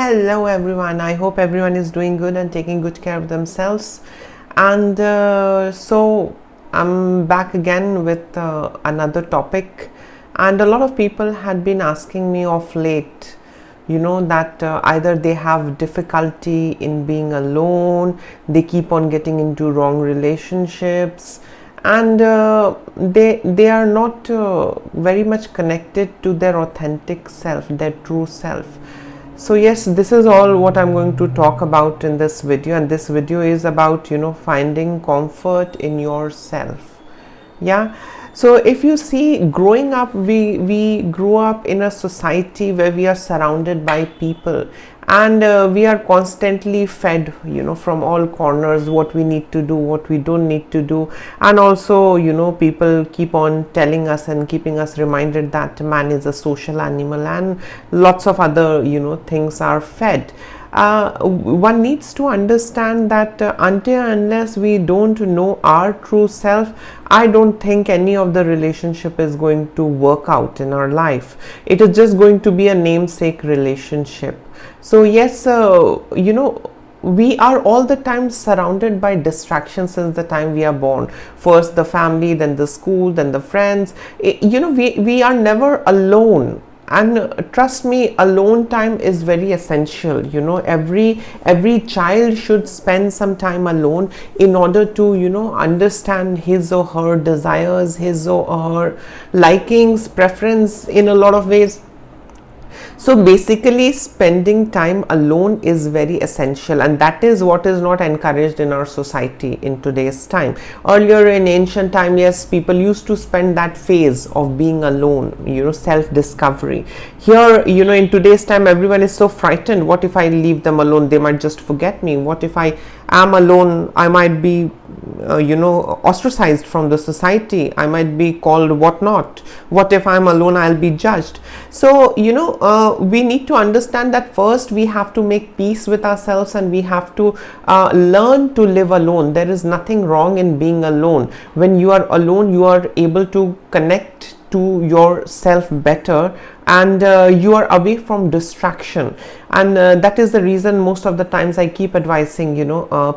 Hello everyone, I hope everyone is doing good and taking good care of themselves. And so I'm back again with another topic, and a lot of people had been asking me of late, that either they have difficulty in being alone, they keep on getting into wrong relationships, and they are not very much connected to their authentic self, their true self. So yes, this is all what I'm going to talk about in this video, and this video is about finding comfort in yourself. Yeah, so if you see, growing up, we grew up in a society where we are surrounded by people, and we are constantly fed from all corners what we need to do, what we don't need to do. And also people keep on telling us and keeping us reminded that man is a social animal, and lots of other things are fed. One needs to understand that until unless we don't know our true self, I don't think any of the relationship is going to work out in our life. It is just going to be a namesake relationship. So yes, we are all the time surrounded by distractions since the time we are born. First the family, then the school, then the friends. We are never alone. And trust me, alone time is very essential. Every child should spend some time alone in order to understand his or her desires, his or her likings, preference in a lot of ways. So basically, spending time alone is very essential, and that is what is not encouraged in our society in today's time. Earlier in ancient time, yes, people used to spend that phase of being alone, self-discovery. Here, in today's time, everyone is so frightened. What if I leave them alone? They might just forget me. What if I am alone? I might be ostracized from the society. I might be called whatnot. What if I'm alone? I'll be judged. So we need to understand that first we have to make peace with ourselves, and we have to learn to live alone. There is nothing wrong in being alone. When you are alone, you are able to connect to yourself better, and you are away from distraction. And that is the reason most of the times I keep advising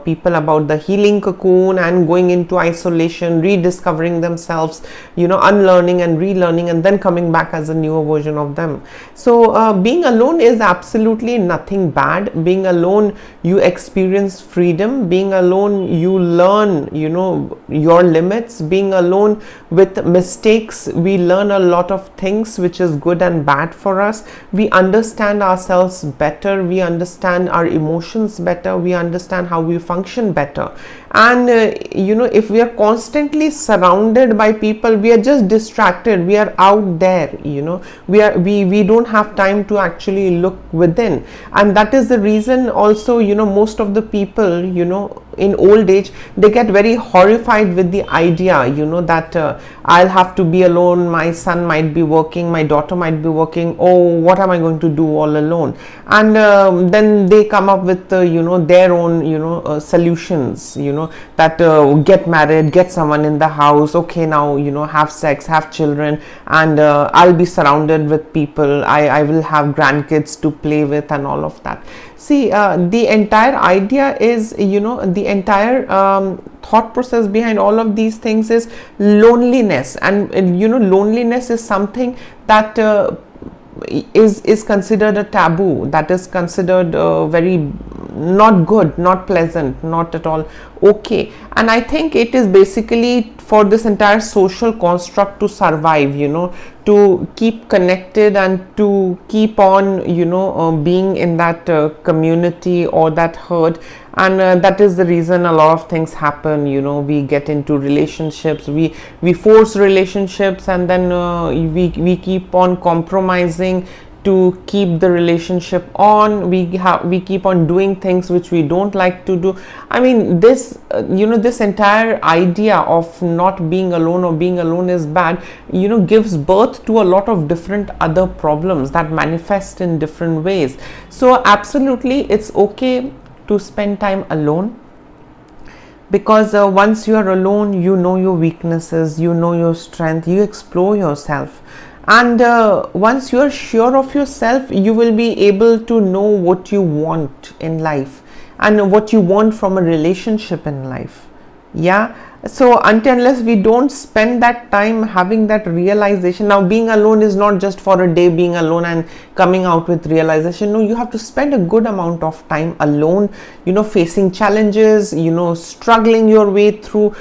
people about the healing cocoon and going into isolation, rediscovering themselves, unlearning and relearning, and then coming back as a newer version of them. So being alone is absolutely nothing bad. Being alone, you experience freedom. Being alone, you learn your limits. Being alone with mistakes, we learn a lot of things which is good and bad for us. We understand ourselves better, we understand our emotions better, we understand how we function better. And if we are constantly surrounded by people, we are just distracted, we are out there, we don't have time to actually look within. And that is the reason also most of the people in old age, they get very horrified with the idea that I'll have to be alone, my son might be working, my daughter might be working, oh, what am I going to do all alone? And then they come up with their own solutions, that get married, get someone in the house, okay, now have sex, have children, and I'll be surrounded with people, I will have grandkids to play with, and all of that. See, the entire idea is, the entire thought process behind all of these things is loneliness. And loneliness is something that is considered a taboo, that is considered very not good, not pleasant, not at all okay. And I think it is basically for this entire social construct to survive, to keep connected and to keep on being in that community or that herd. And that is the reason a lot of things happen. We get into relationships, we force relationships, and then we keep on compromising to keep the relationship on. We keep on doing things which we don't like to do. I mean, this this entire idea of not being alone or being alone is bad, gives birth to a lot of different other problems that manifest in different ways. So absolutely, it's okay to spend time alone, because once you are alone, you know your weaknesses, you know your strength, you explore yourself. And once you are sure of yourself, you will be able to know what you want in life and what you want from a relationship in life. Yeah. So until unless we don't spend that time having that realization, now being alone is not just for a day being alone and coming out with realization. No, you have to spend a good amount of time alone, facing challenges, struggling your way through,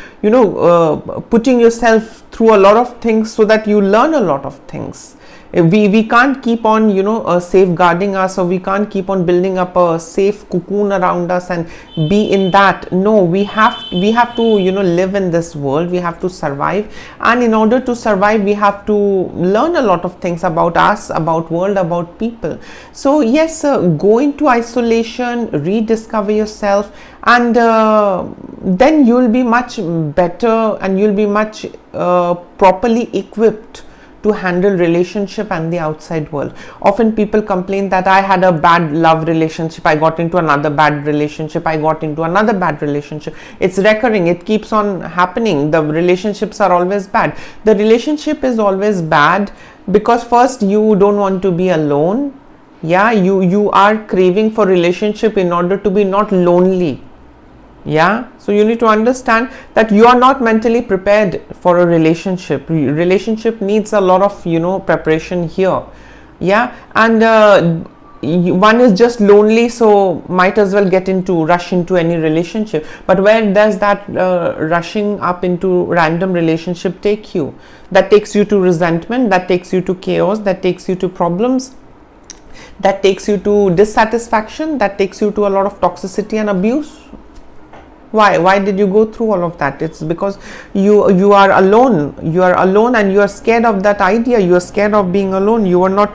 putting yourself through a lot of things so that you learn a lot of things. We can't keep on safeguarding us, or we can't keep on building up a safe cocoon around us and be in that. No, we have to live in this world. We have to survive, and in order to survive we have to learn a lot of things about us, about world, about people. So yes, go into isolation, rediscover yourself, and then you'll be much better and you'll be much properly equipped to handle relationship and the outside world. Often people complain that I had a bad love relationship, I got into another bad relationship, I got into another bad relationship. It's recurring, it keeps on happening. The relationships are always bad. The relationship is always bad because first, you don't want to be alone. Yeah, you are craving for relationship in order to be not lonely. Yeah, so you need to understand that you are not mentally prepared for a relationship. Relationship needs a lot of preparation here. Yeah, and one is just lonely, so might as well rush into any relationship. But where does that rushing up into random relationship take you? That takes you to resentment, that takes you to chaos, that takes you to problems, that takes you to dissatisfaction, that takes you to a lot of toxicity and abuse. Why did you go through all of that? It's because you are alone. You are alone and you are scared of that idea. You are scared of being alone. You are not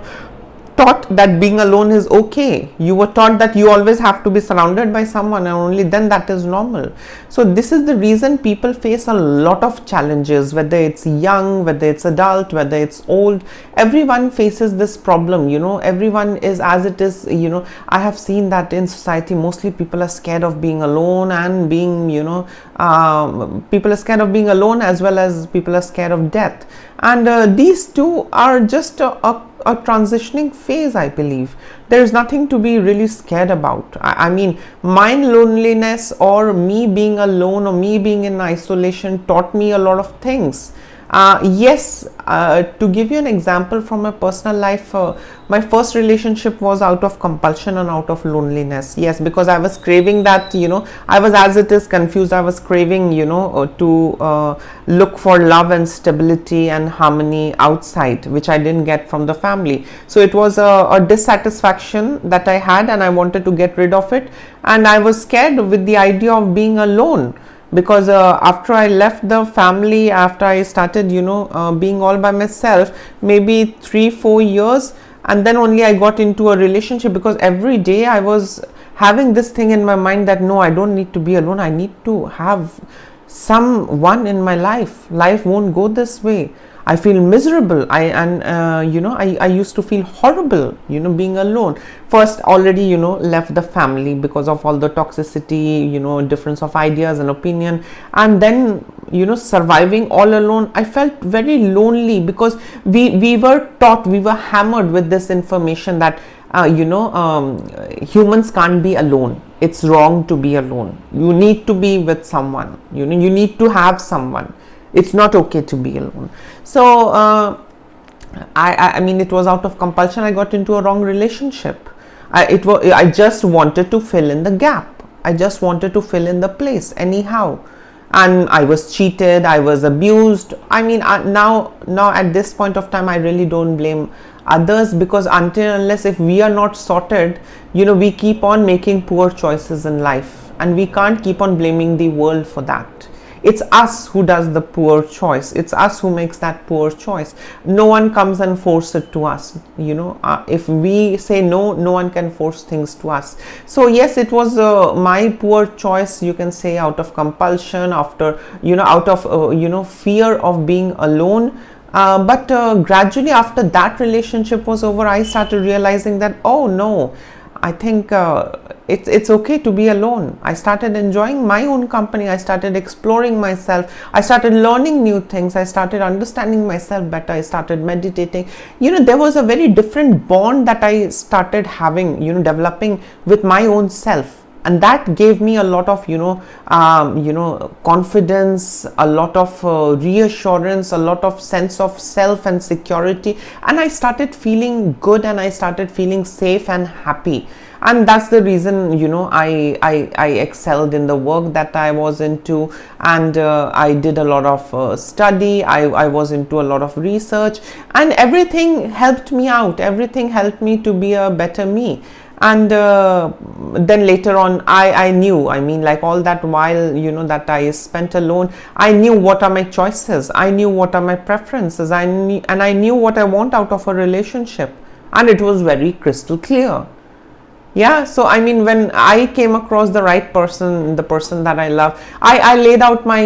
taught that being alone is okay. You were taught that you always have to be surrounded by someone, and only then that is normal. So this is the reason people face a lot of challenges, whether it's young, whether it's adult, whether it's old. Everyone faces this problem. Everyone is as it is. I have seen that in society mostly people are scared of being alone, and being people are scared of being alone, as well as people are scared of death. And these two are just a transitioning phase, I believe. There is nothing to be really scared about. I mean, my loneliness, or me being alone, or me being in isolation, taught me a lot of things. Yes, to give you an example from my personal life, my first relationship was out of compulsion and out of loneliness. Yes, because I was craving that, I was, as it is, confused. I was craving, to look for love and stability and harmony outside, which I didn't get from the family. So it was a dissatisfaction that I had, and I wanted to get rid of it. And I was scared with the idea of being alone. Because after I left the family, after I started being all by myself, maybe 3-4 years, and then only I got into a relationship, because every day I was having this thing in my mind that no, I don't need to be alone, I need to have someone in my life. Life won't go this way. I feel miserable. I used to feel horrible, being alone. First, already, left the family because of all the toxicity, difference of ideas and opinion. And then, surviving all alone, I felt very lonely, because we were taught, we were hammered with this information that, humans can't be alone. It's wrong to be alone. You need to be with someone, you need to have someone. It's not okay to be alone. So I mean, it was out of compulsion. I got into a wrong relationship. I just wanted to fill in the gap. I just wanted to fill in the place anyhow, and I was cheated. I was abused. I mean, now at this point of time, I really don't blame others, because until unless if we are not sorted, we keep on making poor choices in life, and we can't keep on blaming the world for that. It's us who does the poor choice. It's us who makes that poor choice. No one comes and force it to us. If we say no, no one can force things to us. So yes, it was my poor choice, you can say, out of compulsion, after out of fear of being alone. But gradually, after that relationship was over, I started realizing that, oh no, I think it's okay to be alone. I started enjoying my own company. I started exploring myself. I started learning new things. I started understanding myself better. I started meditating. There was a very different bond that I started having, developing with my own self. And that gave me a lot of, confidence, a lot of reassurance, a lot of sense of self and security. And I started feeling good, and I started feeling safe and happy. And that's the reason, I excelled in the work that I was into, and I did a lot of study. I was into a lot of research, and everything helped me out. Everything helped me to be a better me. And then later on, I knew, like all that while, that I spent alone, I knew what are my choices. I knew what are my preferences. I knew what I want out of a relationship. And it was very crystal clear. Yeah, so when I came across the right person, the person that I love, I laid out my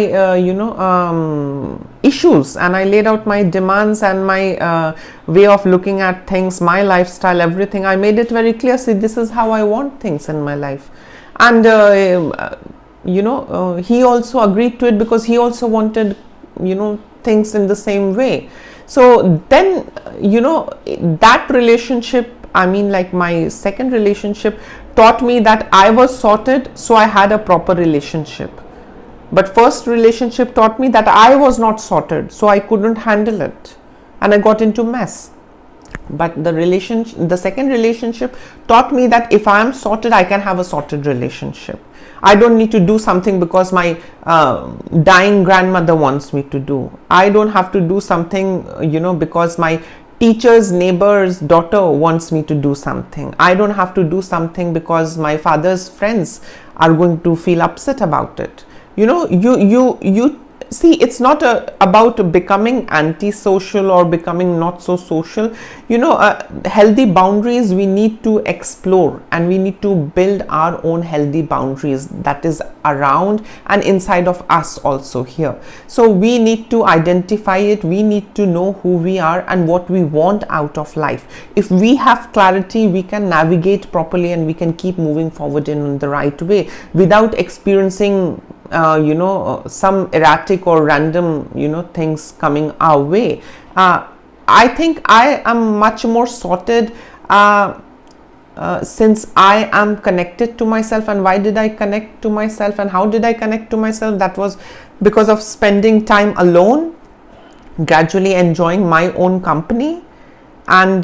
issues, and I laid out my demands and my way of looking at things, my lifestyle, everything. I made it very clear. See, this is how I want things in my life. And he also agreed to it, because he also wanted things in the same way. So then that relationship, like my second relationship, taught me that I was sorted, so I had a proper relationship. But first relationship taught me that I was not sorted, so I couldn't handle it, and I got into mess. But the second relationship taught me that if I am sorted, I can have a sorted relationship. I don't need to do something because my dying grandmother wants me to do. I don't have to do something, because my teacher's neighbor's daughter wants me to do something. I don't have to do something because my father's friends are going to feel upset about it. You see, it's not about becoming antisocial or becoming not so social. Healthy boundaries we need to explore, and we need to build our own healthy boundaries that is around and inside of us also here. So we need to identify it. We need to know who we are and what we want out of life. If we have clarity, we can navigate properly, and we can keep moving forward in the right way without experiencing some erratic or random things coming our way. I think I am much more sorted since I am connected to myself. And why did I connect to myself, and how did I connect to myself? That was because of spending time alone, gradually enjoying my own company. And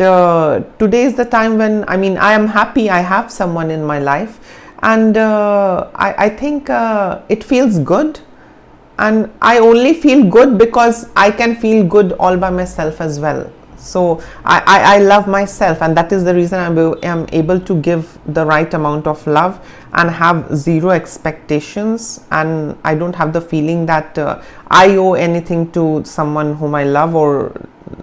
today is the time when I am happy. I have someone in my life, and I think it feels good. And I only feel good because I can feel good all by myself as well. So I love myself, and that is the reason I am able to give the right amount of love and have zero expectations, and I don't have the feeling that I owe anything to someone whom I love, or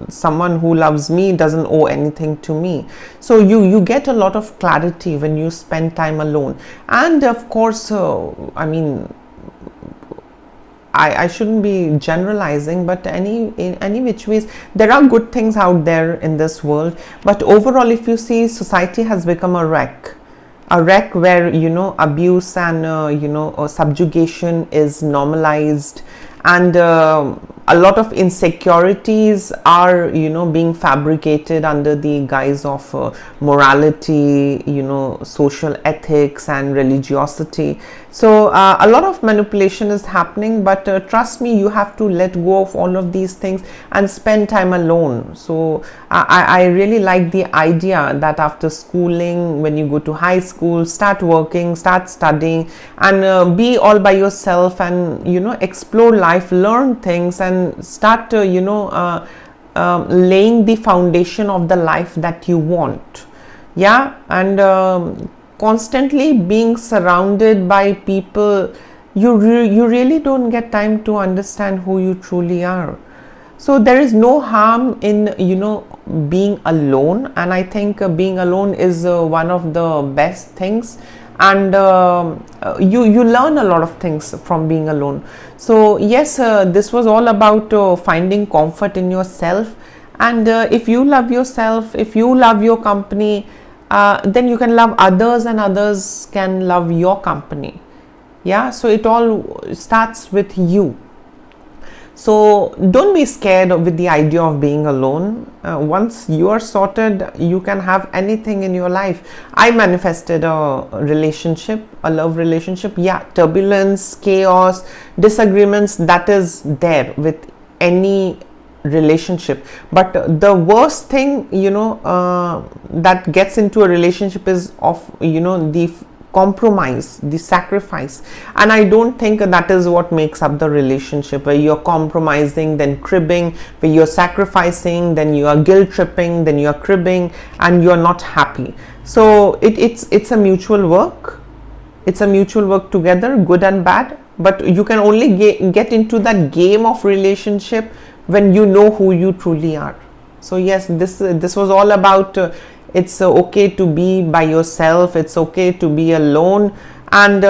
someone who loves me doesn't owe anything to me. So you get a lot of clarity when you spend time alone. And of course, I shouldn't be generalizing, but in any which ways, there are good things out there in this world. But overall, if you see, society has become a wreck where abuse and subjugation is normalized, and a lot of insecurities are being fabricated under the guise of morality, social ethics and religiosity. So a lot of manipulation is happening, but trust me, you have to let go of all of these things and spend time alone. So I really like the idea that after schooling, when you go to high school, start working, start studying, and be all by yourself, and explore life, learn things, and start laying the foundation of the life that you want. And constantly being surrounded by people, you really don't get time to understand who you truly are. So there is no harm in being alone, and I think being alone is one of the best things. And you learn a lot of things from being alone. So yes, this was all about finding comfort in yourself. And if you love yourself, if you love your company, then you can love others and others can love your company. Yeah, so it all starts with you. So don't be scared with the idea of being alone. Once you are sorted, you can have anything in your life. I manifested a relationship, a love relationship. Yeah, turbulence, chaos, disagreements, that is there with any relationship. But the worst thing, that gets into a relationship is of, the compromise, the sacrifice. And I don't think that is what makes up the relationship, where you're compromising, then cribbing, where you're sacrificing, then you are guilt tripping, then you're cribbing, and you're not happy. So it's a mutual work. It's a mutual work together, good and bad. But you can only get into that game of relationship when you know who you truly are. So yes, this was all about it's okay to be by yourself, it's okay to be alone, and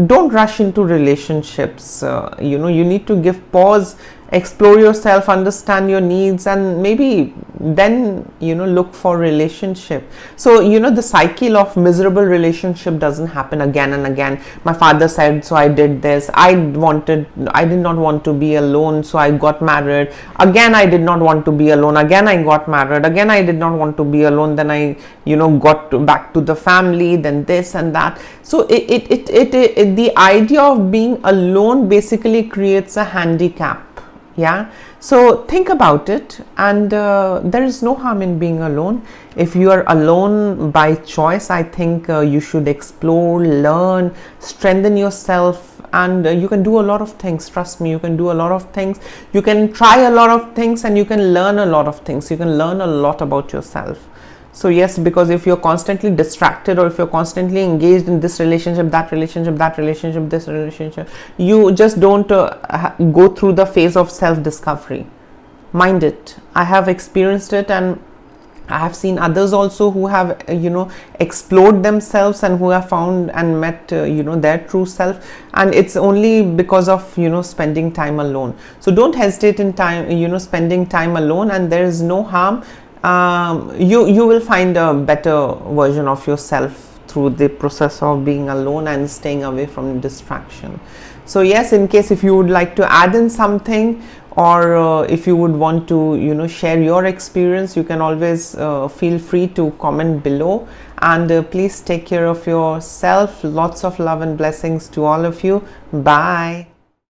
don't rush into relationships. You need to give pause, explore yourself, understand your needs, and maybe then look for relationship. So the cycle of miserable relationship doesn't happen again and again. My father said, so I did this. I did not want to be alone, so I got married. Again, I did not want to be alone. Again, I got married. Again, I did not want to be alone. Then I got back to the family, then this and that. So the idea of being alone basically creates a handicap. Yeah, so think about it, and there is no harm in being alone. If you are alone by choice, I think you should explore, learn, strengthen yourself, and you can do a lot of things. Trust me, you can do a lot of things. You can try a lot of things, and you can learn a lot of things. You can learn a lot about yourself. So yes, because if you're constantly distracted, or if you're constantly engaged in this relationship, that relationship, this relationship, you just don't go through the phase of self-discovery. Mind it. I have experienced it, and I have seen others also who have explored themselves and who have found and met their true self, and it's only because of spending time alone. So don't hesitate in spending time alone, and there is no harm. You will find a better version of yourself through the process of being alone and staying away from distraction. So yes, in case if you would like to add in something, or if you would want to share your experience, you can always feel free to comment below. And please take care of yourself. Lots of love and blessings to all of you. Bye.